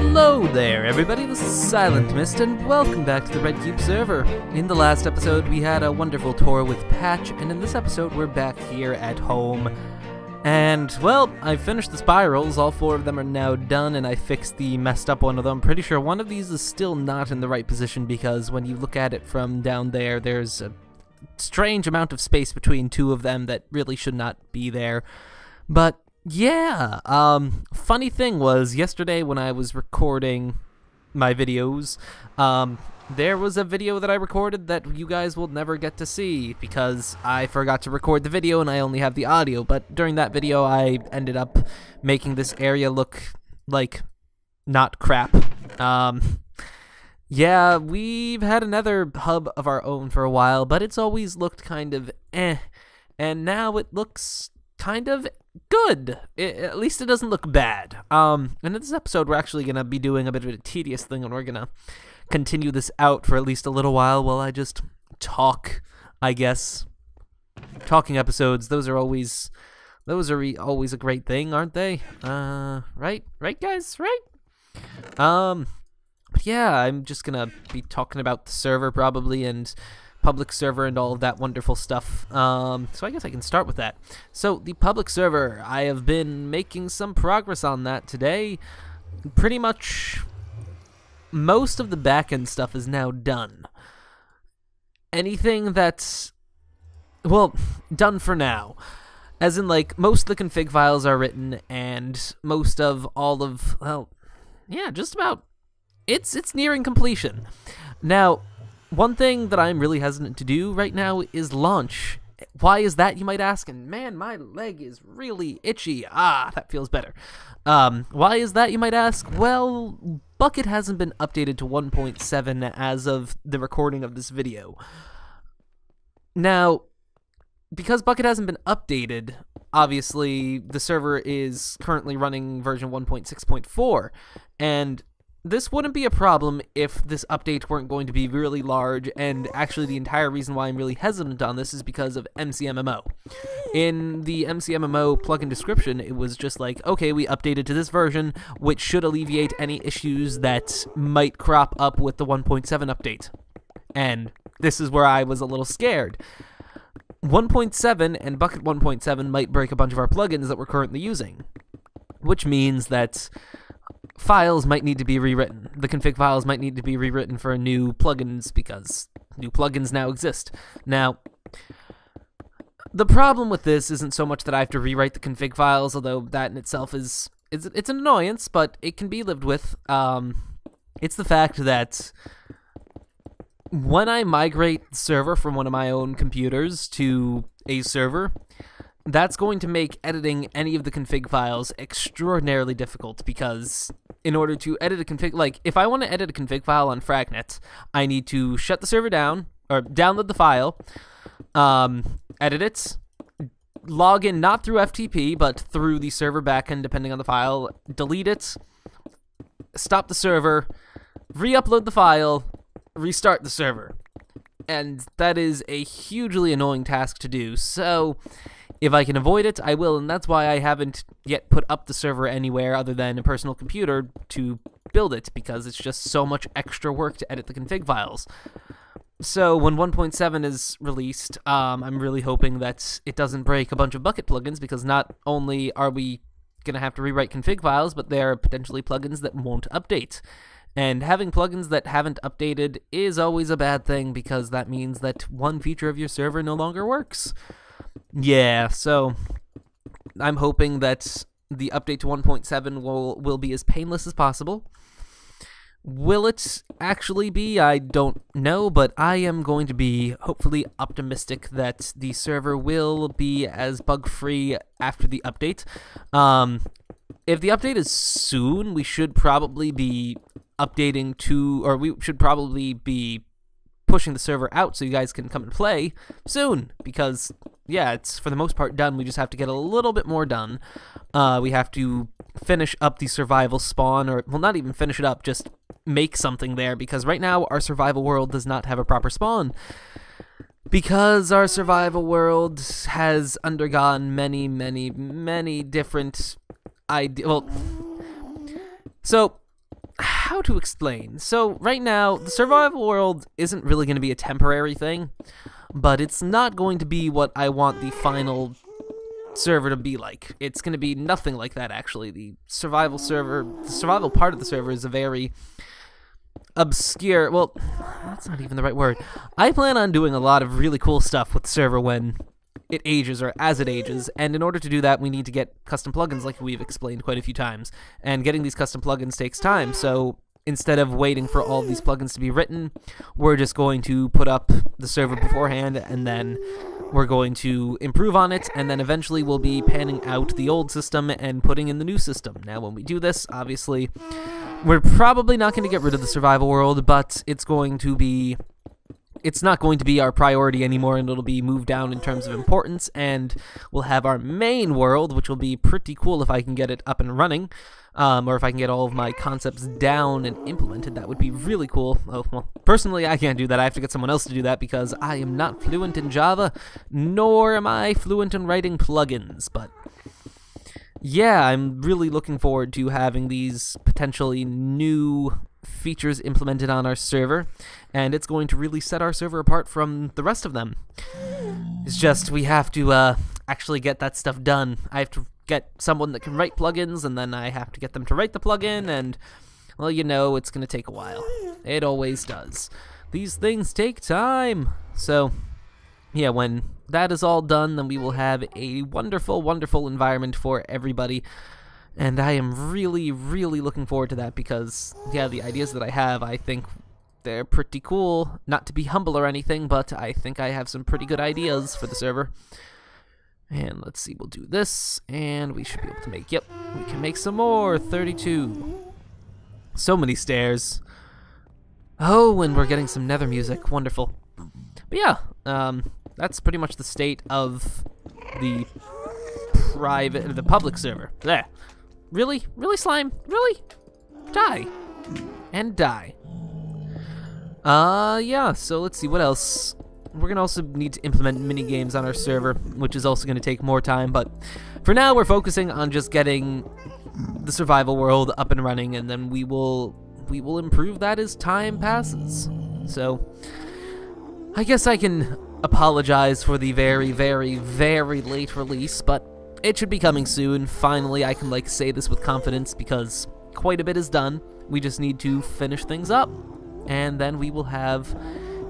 Hello there, everybody. This is Silent Mist, and welcome back to the RedCubed server. In the last episode, we had a wonderful tour with Patch, and in this episode, we're back here at home. And, well, I finished the spirals. All 4 of them are now done, and I fixed the messed up one of them. I'm pretty sure one of these is still not in the right position, because when you look at it from down there, there's a strange amount of space between 2 of them that really should not be there. But yeah, funny thing was, yesterday when I was recording my videos, there was a video that I recorded that you guys will never get to see because I forgot to record the video and I only have the audio, but during that video I ended up making this area look like not crap. Yeah, we've had another hub of our own for a while, but it's always looked kind of eh, and now it looks kind of good. At least it doesn't look bad. And in this episode, we're actually going to be doing a bit of a tedious thing, and we're going to continue this out for at least a little while I just talk, I guess. Talking episodes, those are always a great thing, aren't they? Right? Right, guys? Right? But yeah, I'm just going to be talking about the server, probably, and public server and all of that wonderful stuff. So I guess I can start with that. So the public server, I have been making some progress on that today. Pretty much most of the backend stuff is now done. Anything that's, well, done for now. As in, like, most of the config files are written, and most of all of, well, yeah, just about, it's nearing completion. Now, one thing that I'm really hesitant to do right now is launch. Why is that, you might ask? And man, my leg is really itchy. Ah, that feels better. Why is that, you might ask? Well, Bucket hasn't been updated to 1.7 as of the recording of this video. Now, because Bucket hasn't been updated, obviously the server is currently running version 1.6.4, and this wouldn't be a problem if this update weren't going to be really large, and actually the entire reason why I'm really hesitant on this is because of MCMMO. In the MCMMO plugin description, it was just like, okay, we updated to this version, which should alleviate any issues that might crop up with the 1.7 update. And this is where I was a little scared. 1.7 and Bucket 1.7 might break a bunch of our plugins that we're currently using, which means that files might need to be rewritten. The config files might need to be rewritten for new plugins because new plugins now exist. Now, the problem with this isn't so much that I have to rewrite the config files, although that in itself it's an annoyance, but it can be lived with. It's the fact that when I migrate the server from one of my own computers to a server, that's going to make editing any of the config files extraordinarily difficult, because in order to edit a config, like, if I want to edit a config file on Fragnet, I need to shut the server down, or download the file, edit it, log in not through FTP, but through the server backend, depending on the file, delete it, stop the server, re-upload the file, restart the server. And that is a hugely annoying task to do, so if I can avoid it, I will, and that's why I haven't yet put up the server anywhere other than a personal computer to build it, because it's just so much extra work to edit the config files. So when 1.7 is released, I'm really hoping that it doesn't break a bunch of Bucket plugins, because not only are we going to have to rewrite config files, but there are potentially plugins that won't update. And having plugins that haven't updated is always a bad thing, because that means that one feature of your server no longer works. Yeah, so I'm hoping that the update to 1.7 will be as painless as possible. Will it actually be? I don't know, but I am going to be hopefully optimistic that the server will be as bug-free after the update. If the update is soon, we should probably be updating to, or we should probably be pushing the server out so you guys can come and play soon, because yeah, it's for the most part done. We just have to get a little bit more done. We have to finish up the survival spawn, or, well, not even finish it up, just make something there, because right now our survival world does not have a proper spawn. Because our survival world has undergone many different so how to explain? So right now, the survival world isn't really going to be a temporary thing, but it's not going to be what I want the final server to be like. It's going to be nothing like that, actually. The survival part of the server is a very obscure, well, that's not even the right word. I plan on doing a lot of really cool stuff with the server when it ages, or as it ages, and in order to do that we need to get custom plugins, like we've explained quite a few times, and getting these custom plugins takes time. So instead of waiting for all of these plugins to be written, we're just going to put up the server beforehand, and then we're going to improve on it, and then eventually we'll be panning out the old system and putting in the new system. Now when we do this, obviously we're probably not going to get rid of the survival world, but it's not going to be our priority anymore, and it'll be moved down in terms of importance, and we'll have our main world, which will be pretty cool if I can get it up and running, or if I can get all of my concepts down and implemented. That would be really cool. Oh, well, personally, I can't do that. I have to get someone else to do that because I am not fluent in Java, nor am I fluent in writing plugins, but yeah, I'm really looking forward to having these potentially new features implemented on our server, and it's going to really set our server apart from the rest of them. It's just we have to actually get that stuff done. I have to get someone that can write plugins, and then I have to get them to write the plugin, and, well, you know, it's going to take a while. It always does. These things take time. So yeah, when that is all done, then we will have a wonderful, wonderful environment for everybody. And I am really, really looking forward to that because, yeah, the ideas that I have, I think they're pretty cool. Not to be humble or anything, but I think I have some pretty good ideas for the server. And let's see, we'll do this, and we should be able to make, yep, we can make some more, 32. So many stairs. Oh, and we're getting some Nether music, wonderful. But yeah, that's pretty much the state of the public server. There. Really? Really, slime? Really? Die. And die. Yeah, so let's see, what else? We're going to also need to implement mini-games on our server, which is also going to take more time, but for now we're focusing on just getting the survival world up and running, and then we will improve that as time passes. So I guess I can apologize for the very, very, very late release, but it should be coming soon. Finally, I can say this with confidence because quite a bit is done. We just need to finish things up, and then we will have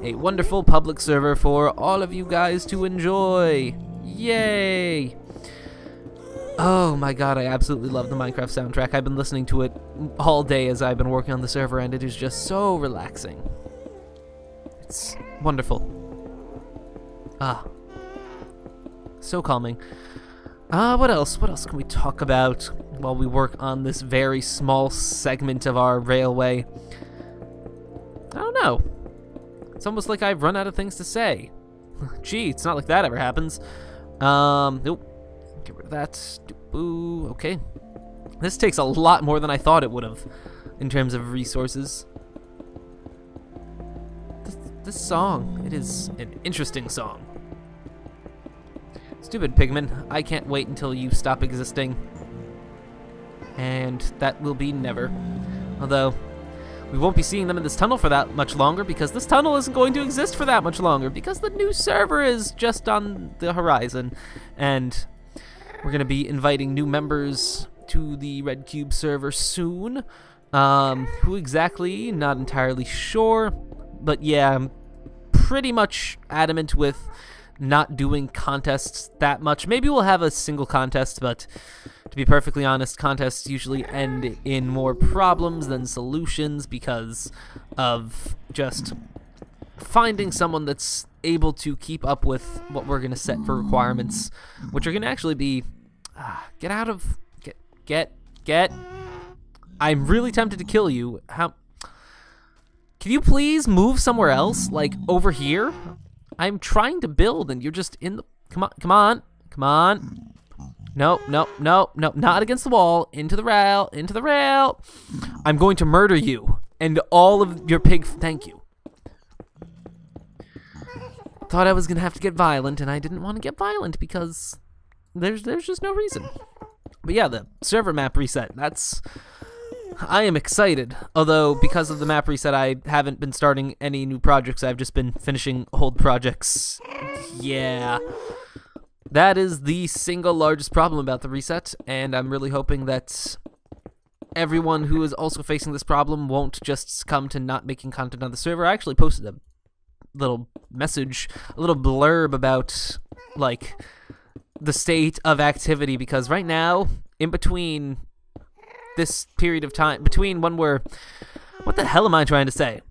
a wonderful public server for all of you guys to enjoy. Yay! Oh my god, I absolutely love the Minecraft soundtrack. I've been listening to it all day as I've been working on the server, and it is just so relaxing. It's wonderful. Ah. So calming. What else? What else can we talk about while we work on this very small segment of our railway? I don't know. It's almost like I've run out of things to say. Gee, it's not like that ever happens. Nope. Get rid of that. Ooh, okay. This takes a lot more than I thought it would have in terms of resources. This song, it is an interesting song. Stupid pigmen, I can't wait until you stop existing. And that will be never. Although, we won't be seeing them in this tunnel for that much longer because this tunnel isn't going to exist for that much longer because the new server is just on the horizon. And we're going to be inviting new members to the RedCubed server soon. Who exactly? Not entirely sure. But yeah, I'm pretty much adamant with not doing contests that much. Maybe we'll have a single contest, but to be perfectly honest, contests usually end in more problems than solutions because of just finding someone that's able to keep up with what we're going to set for requirements, which are going to actually be get I'm really tempted to kill you. How can you please move somewhere else, like over here? I'm trying to build and you're just in the come on. No, not against the wall. Into the rail. I'm going to murder you and all of your pig. Thank you. Thought I was gonna have to get violent, and I didn't want to get violent because there's just no reason. But yeah, the server map reset. That's I am excited, although because of the map reset, I haven't been starting any new projects. I've just been finishing old projects. Yeah. That is the single largest problem about the reset, and I'm really hoping that everyone who is also facing this problem won't just succumb to not making content on the server. I actually posted a little message, a little blurb about, like, the state of activity, because right now, in between this period of time, between when we're... What the hell am I trying to say?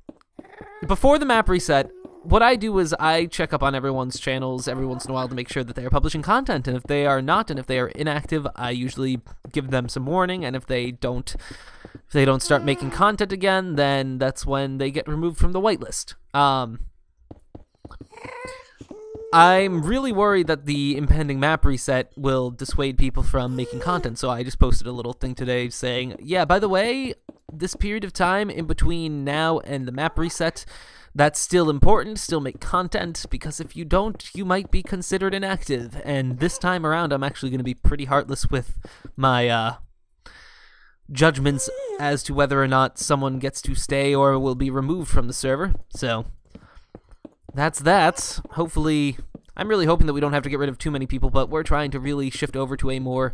Before the map reset, what I do is I check up on everyone's channels every once in a while to make sure that they are publishing content, and if they are not, and if they are inactive, I usually give them some warning, and if they don't start making content again, then that's when they get removed from the whitelist. I'm really worried that the impending map reset will dissuade people from making content, so I just posted a little thing today saying, yeah, by the way, this period of time in between now and the map reset, that's still important. Still make content, because if you don't, you might be considered inactive. And this time around, I'm actually going to be pretty heartless with my judgments as to whether or not someone gets to stay or will be removed from the server. So that's that. Hopefully, I'm really hoping that we don't have to get rid of too many people, but we're trying to really shift over to a more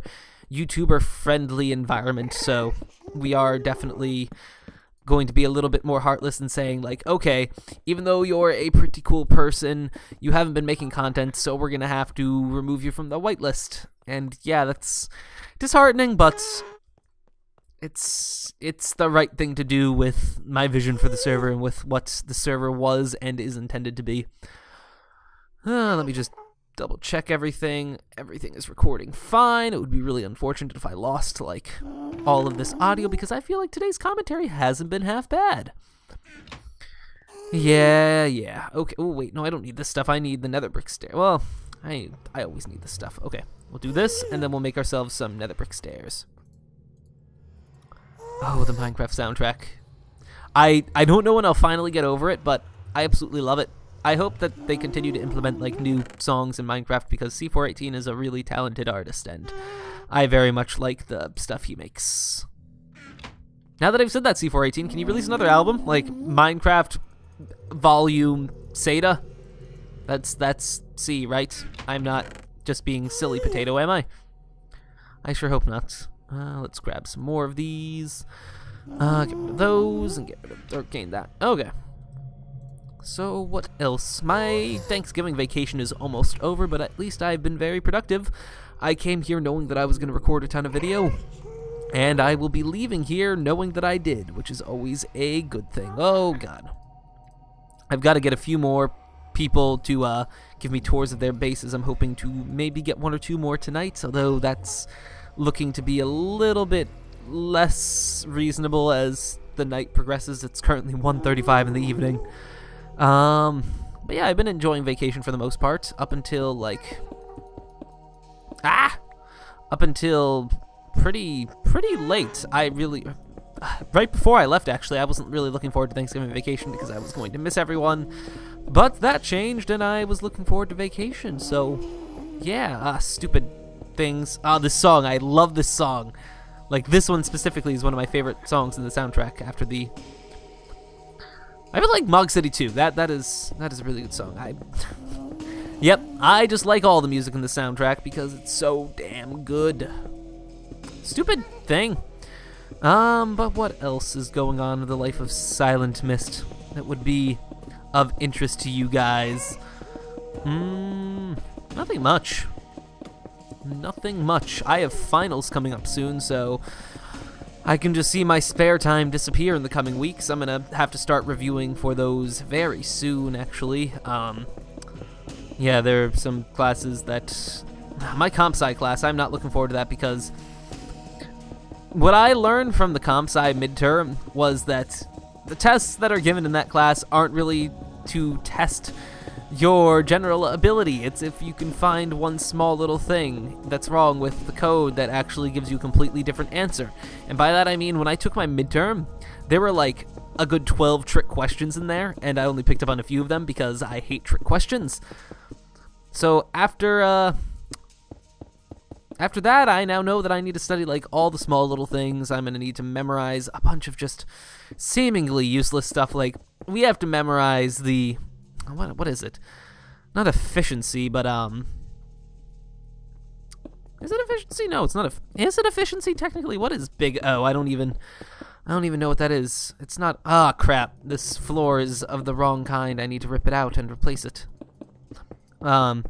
YouTuber-friendly environment. So we are definitely going to be a little bit more heartless and saying, like, okay, even though you're a pretty cool person, you haven't been making content, so we're gonna have to remove you from the whitelist. And yeah, that's disheartening, but it's the right thing to do with my vision for the server and with what the server was and is intended to be. Let me just double check everything. Everything is recording fine. It would be really unfortunate if I lost, like, all of this audio, because I feel like today's commentary hasn't been half bad. Yeah. Okay. Oh, wait. No, I don't need this stuff. I need the nether brick stair. Well, I always need this stuff. Okay. We'll do this, and then we'll make ourselves some nether brick stairs. Oh, the Minecraft soundtrack. I don't know when I'll finally get over it, but I absolutely love it. I hope that they continue to implement, like, new songs in Minecraft, because C418 is a really talented artist, and I very much like the stuff he makes. Now that I've said that, C418, can you release another album? Like, Minecraft Volume Seda? That's C, right? I'm not just being silly potato, am I? I sure hope not. Let's grab some more of these. Get rid of those, and gain that. Okay. So, what else? My Thanksgiving vacation is almost over, but at least I've been very productive. I came here knowing that I was going to record a ton of video, and I will be leaving here knowing that I did, which is always a good thing. Oh, God. I've got to get a few more people to give me tours of their bases. I'm hoping to maybe get one or two more tonight, although that's looking to be a little bit less reasonable as the night progresses. It's currently 1:35 in the evening. But yeah, I've been enjoying vacation for the most part, up until, like, up until pretty late. I really, right before I left, actually, I wasn't really looking forward to Thanksgiving vacation because I was going to miss everyone, but that changed, and I was looking forward to vacation, so, yeah, stupid things. This song, I love this song. Like, this one specifically is one of my favorite songs in the soundtrack after the... I really like Mog City 2. That is a really good song. Yep, I just like all the music in the soundtrack because it's so damn good. Stupid thing. But what else is going on in the life of Silent Mist that would be of interest to you guys? Nothing much. Nothing much. I have finals coming up soon, so I can just see my spare time disappear in the coming weeks. I'm gonna have to start reviewing for those very soon, actually. Yeah, there are some classes that... My comp sci class, I'm not looking forward to that because what I learned from the comp sci midterm was that the tests that are given in that class aren't really to test your general ability. It's if you can find one small little thing that's wrong with the code that actually gives you a completely different answer. And by that I mean, when I took my midterm, there were like a good 12 trick questions in there, and I only picked up on a few of them because I hate trick questions. So after after that, I now know that I need to study like all the small little things. I'm gonna need to memorize a bunch of just seemingly useless stuff. Like we have to memorize the what is it? Not efficiency, but is it efficiency? No, it's not. Is it efficiency technically? What is big O? I don't even know what that is. It's not. Ah, crap. This floor is of the wrong kind. I need to rip it out and replace it. But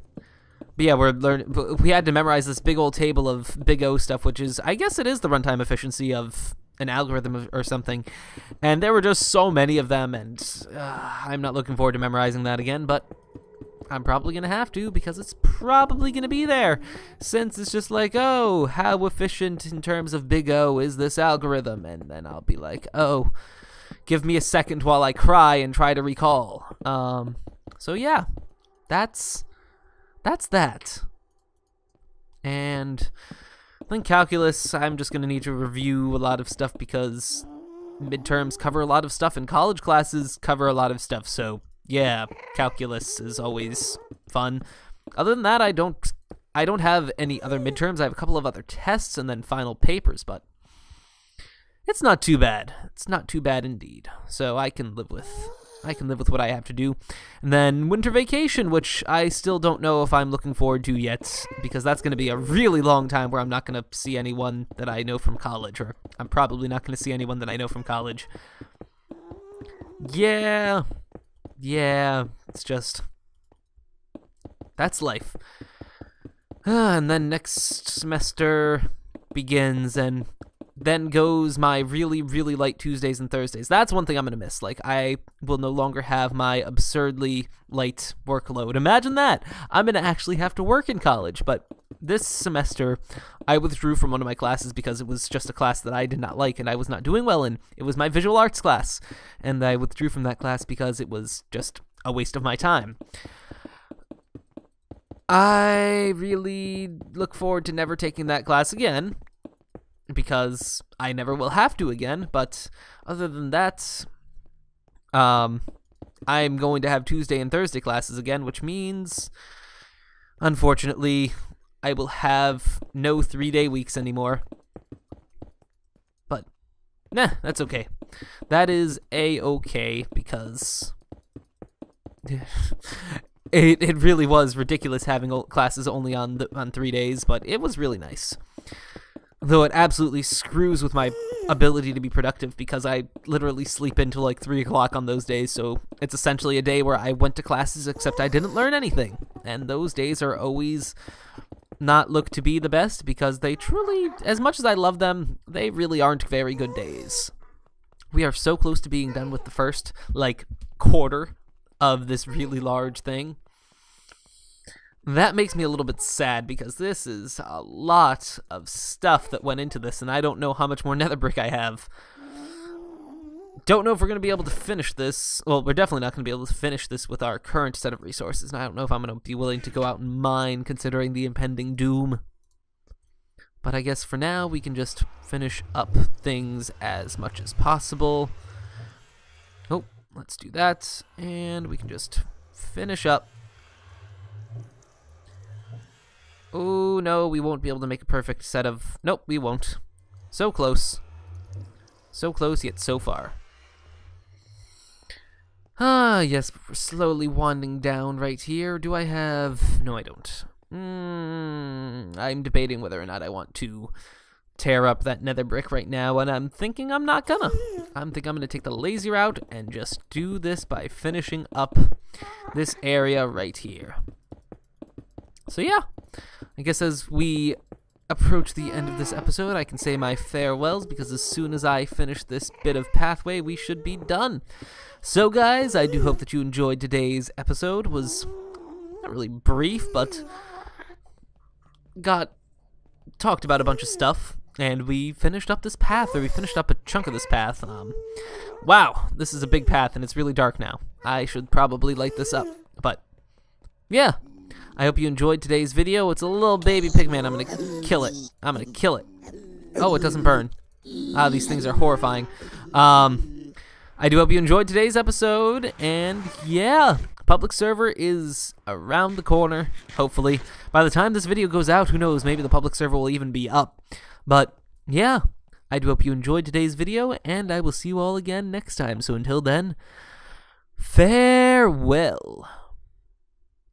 yeah, we had to memorize this big old table of big O stuff, which is, I guess it is the runtime efficiency of an algorithm or something. And there were just so many of them, and I'm not looking forward to memorizing that again, but I'm probably going to have to, because it's probably going to be there, since it's just like, oh, how efficient in terms of big O is this algorithm? And then I'll be like, oh, give me a second while I cry and try to recall. So yeah, that's that. And I think calculus, I'm just going to need to review a lot of stuff because midterms cover a lot of stuff and college classes cover a lot of stuff. So yeah, calculus is always fun. Other than that, I don't have any other midterms. I have a couple of other tests and then final papers, but it's not too bad. It's not too bad indeed. So I can live with what I have to do. And then winter vacation, which I still don't know if I'm looking forward to yet, because that's going to be a really long time where I'm not going to see anyone that I know from college, or I'm probably not going to see anyone that I know from college. Yeah, it's just, that's life. And then next semester begins, and then goes my really, really light Tuesdays and Thursdays. That's one thing I'm going to miss. Like, I will no longer have my absurdly light workload. Imagine that. I'm going to actually have to work in college. But this semester, I withdrew from one of my classes because it was just a class that I did not like and I was not doing well in. It was my visual arts class. And I withdrew from that class because it was just a waste of my time. I really look forward to never taking that class again, because I never will have to again. But other than that, I'm going to have Tuesday and Thursday classes again, which means, unfortunately, I will have no 3-day weeks anymore. But, nah, that's okay. That is a-okay, because it really was ridiculous having classes only on 3 days, but it was really nice. Though it absolutely screws with my ability to be productive, because I literally sleep until like 3 o'clock on those days, so it's essentially a day where I went to classes except I didn't learn anything. And those days are always not looked to be the best, because they truly, as much as I love them, they really aren't very good days. We are so close to being done with the first, like, quarter of this really large thing. That makes me a little bit sad, because this is a lot of stuff that went into this, and I don't know how much more nether brick I have. Don't know if we're going to be able to finish this. Well, we're definitely not going to be able to finish this with our current set of resources, and I don't know if I'm going to be willing to go out and mine, considering the impending doom. But I guess for now, we can just finish up things as much as possible. Oh, let's do that, and we can just finish up. Oh, no, we won't be able to make a perfect set of... Nope, we won't. So close. So close, yet so far. Ah, yes, we're slowly winding down right here. Do I have... No, I don't. I'm debating whether or not I want to tear up that nether brick right now, and I'm thinking I'm not gonna. I think I'm gonna take the lazy route and just do this by finishing up this area right here. So yeah, I guess as we approach the end of this episode, I can say my farewells, because as soon as I finish this bit of pathway, we should be done. So guys, I do hope that you enjoyed today's episode. It was not really brief, but talked about a bunch of stuff, and we finished up this path, or we finished up a chunk of this path. Wow, this is a big path, and it's really dark now. I should probably light this up, but yeah. I hope you enjoyed today's video. It's a little baby pigman. I'm gonna kill it. I'm gonna kill it. Oh, it doesn't burn. Ah, these things are horrifying. I do hope you enjoyed today's episode, and yeah, Public server is around the corner, hopefully. By the time this video goes out, who knows, maybe the public server will even be up. But yeah, I do hope you enjoyed today's video, and I will see you all again next time. So until then, farewell.